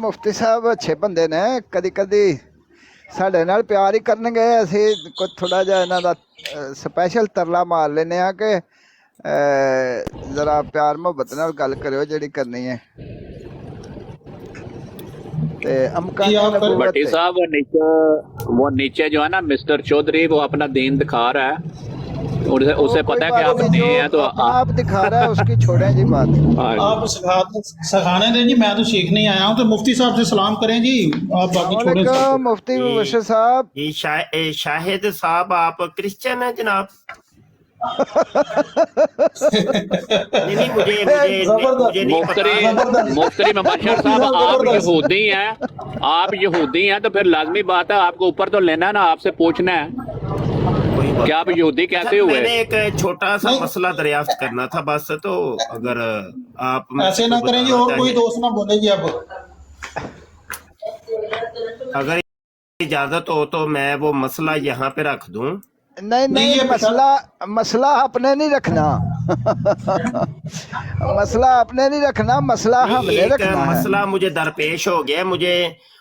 ਮੁਫਤੀ ਸਾਹਿਬ ਅੱਛੇ ਬੰਦੇ ਨੇ, ਕਦੀ ਕਦੀ ਸਾਡੇ ਨਾਲ ਪਿਆਰ ਹੀ ਕਰਨਗੇ। ਅਸੀਂ ਕੋਈ ਥੋੜਾ ਜਿਹਾ ਇਹਨਾਂ ਦਾ ਸਪੈਸ਼ਲ ਤਰਲਾ ਮਾਰ ਲੈਨੇ ਆ ਕਿ जरा प्यार मोहब्बत नाल गल करियो जेड़ी करनी है। भट्टी साहब वो नीचे जो है ना मिस्टर चौधरी, वो अपना दीन दिखा रहा है, उसे पता है कि आप नहीं है तो आप दिखा रहा है, उसकी छोड़ें जी बात। आप सिखाने दें जी, मैं तो सीखने आया हूँ। तो मुफ्ती साहब से सलाम करें जी, आप बाकी छोड़ें। मुफ्ती मुबशर साहब जी शाहिद साहब, आप क्रिश्चियन हैं जनाब? नहीं मुझे मुफ्ती मुबशर साहब, आप यहूदी हैं, आप यहूदी हैं तो फिर लाजमी बात है आपको ऊपर तो लेना है ना, आपसे पूछना है कि आप यहूदी कैसे हुए। मैंने एक छोटा सा मसला दरियाफ्त करना था बस, तो अगर आप ऐसे ना करें जी, और कोई दोस्त ना बोले जी। अब अगर इजाजत हो तो मैं वो मसला यहाँ पे रख दूं। नहीं मसला अपने नहीं रखना मसला अपने नहीं रखना, मसला हमने रखना है। मसला मुझे दरपेश हो गया, मुझे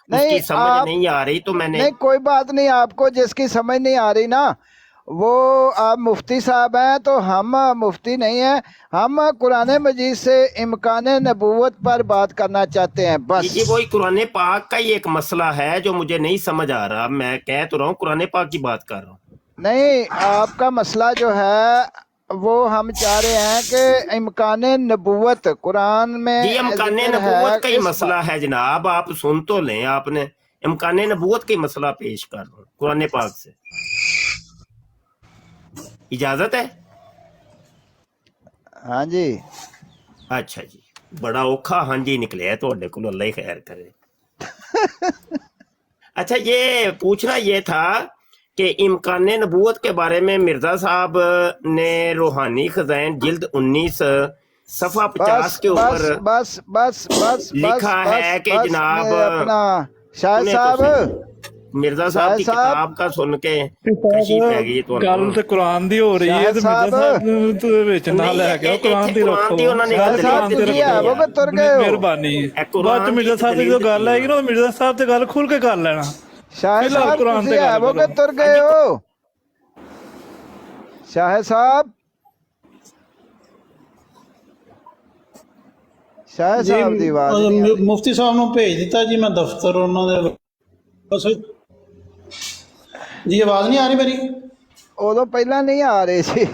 उसकी समझ नहीं आ रही, तो मैंने नहीं कोई बात नहीं, आपको जिसकी समझ नहीं आ रही ना, वो आप मुफ्ती साहब हैं तो हम मुफ्ती नहीं हैं। हम कुरान मजीद से इम्कान नबूवत पर बात करना चाहते हैं बस। जी वही कुरान पाक का ही एक मसला है जो मुझे नहीं समझ आ रहा। मैं कह तो रहा हूँ कुरान पाक की बात कर रहा हूँ। नहीं, आपका मसला जो है वो हम चाह रहे हैं कि इम्कान नबूवत कुरान में, जी इम्कान नबूवत का ही मसला है जनाब, आप सुन तो लें। आपने इम्कान नबूवत का ही मसला पेश कर रहा हूँ कुरान पाक से, इजाजत है? हाँ जी। अच्छा जी, बड़ा औखा हाँ जी निकले तो अल्लाह ही खैर करे। अच्छा, ये पूछना ये था कि इम्कान नबूवत के बारे में मिर्जा साहब ने रूहानी खजाइन जिल्द 19 सफा 50 के ऊपर बस बस बस लिखा है कि जनाब अपना शाह साहब, मिर्जा साहब की किताब का सुन के खुशी पै गई। तो गल ते कुरान दी हो रही है, ते मिर्जा साहब तो विच ना ले के कुरान दी रखो। मेहरबानी बाद च मिर्जा साहब की जो गल आएगी ना, मिर्जा साहब ते गल खुल के कर लेना। शाह साहब वो के तुर गए हो? शाह साहब, शाह साहब दी बात मुफ्ती साहब ਨੂੰ ਭੇਜ ਦਿੱਤਾ ਜੀ ਮੈਂ ਦਫ਼ਤਰ ਉਹਨਾਂ ਦੇ। ਬਸ ਜੀ ਆਵਾਜ਼ ਨਹੀਂ ਆ ਰਹੀ ਮੇਰੀ? ਉਦੋਂ ਪਹਿਲਾਂ ਨਹੀਂ ਆ ਰਹੇ ਸੀ,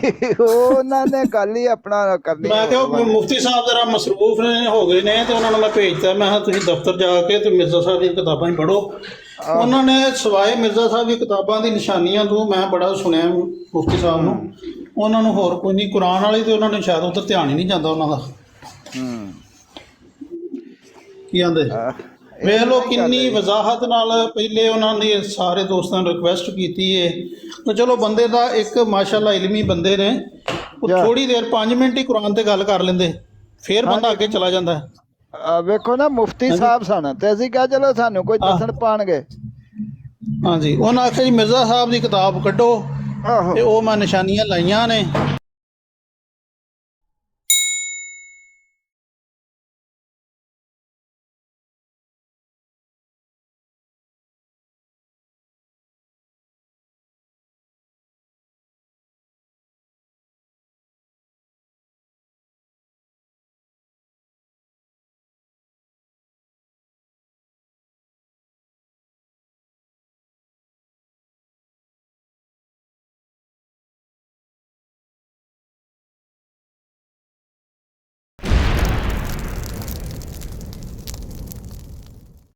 ਉਹਨਾਂ ਨੇ ਗੱਲ ਹੀ ਆਪਣਾ ਕਰਨੀ। ਮੈਂ ਕਿਹਾ ਮੁਫਤੀ ਸਾਹਿਬ ਜਰਾ ਮਸਰੂਫ ਨੇ ਹੋ ਗਏ ਨੇ, ਤੇ ਉਹਨਾਂ ਨੂੰ ਮੈਂ ਭੇਜਤਾ। ਮੈਂ ਕਿਹਾ ਤੁਸੀਂ ਦਫ਼ਤਰ ਜਾ ਕੇ ਤੇ ਮਿਰਜ਼ਾ ਸਾਹਿਬ ਦੀਆਂ ਕਿਤਾਬਾਂ ਹੀ ਪੜ੍ਹੋ। ਉਹਨਾਂ ਨੇ ਸਵਾਏ ਮਿਰਜ਼ਾ ਸਾਹਿਬ ਦੀ ਕਿਤਾਬਾਂ ਦੀ ਨਿਸ਼ਾਨੀਆਂ ਤੋਂ ਮੈਂ ਬੜਾ ਸੁਣਿਆ ਮੁਫਤੀ ਸਾਹਿਬ ਨੂੰ, ਉਹਨਾਂ ਨੂੰ ਹੋਰ ਕੋਈ ਨਹੀਂ। ਕੁਰਾਨ ਵਾਲੀ ਤੇ ਉਹਨਾਂ ਨੇ ਸ਼ਾਇਦ ਉੱਧਰ ਧਿਆਨ ਹੀ ਨਹੀਂ ਜਾਂਦਾ ਉਹਨਾਂ ਦਾ। ਕੀ ਆਂਦੇ ਵੇਖ ਲਓ ਕਿੰਨੀ ਵਜ਼ਾਹਤ ਨਾਲ ਪਹਿਲੇ ਉਹਨਾਂ ਨੇ ਸਾਰੇ ਦੋਸਤਾਂ ਨੂੰ ਰਿਕੁਐਸਟ ਕੀਤੀ ਹੈ। ਤਾਂ ਚਲੋ ਬੰਦੇ ਦਾ ਇੱਕ ਮਾਸ਼ਾਅੱਲਾ ਇਲਮੀ ਬੰਦੇ ਨੇ, ਉਹ ਥੋੜੀ ਦੇਰ 5 ਮਿੰਟ ਹੀ ਕੁਰਾਨ ਤੇ ਗੱਲ ਕਰ ਲੈਂਦੇ, ਫਿਰ ਬੰਦਾ ਅੱਗੇ ਚਲਾ ਜਾਂਦਾ। ਵੇਖੋ ਨਾ ਮੁਫਤੀ ਸਾਹਿਬ ਸਨ ਤੇ ਅਸੀਂ ਕਿਹਾ ਚਲੋ ਸਾਨੂੰ ਕੋਈ ਦੱਸਣ ਪਾਣਗੇ। ਹਾਂਜੀ, ਉਹਨਾਂ ਆਖਿਆ ਜੀ ਮਿਰਜ਼ਾ ਸਾਹਿਬ ਦੀ ਕਿਤਾਬ ਕੱਢੋ, ਤੇ ਉਹ ਮੈਂ ਨਿਸ਼ਾਨੀਆਂ ਲਾਈਆਂ ਨੇ।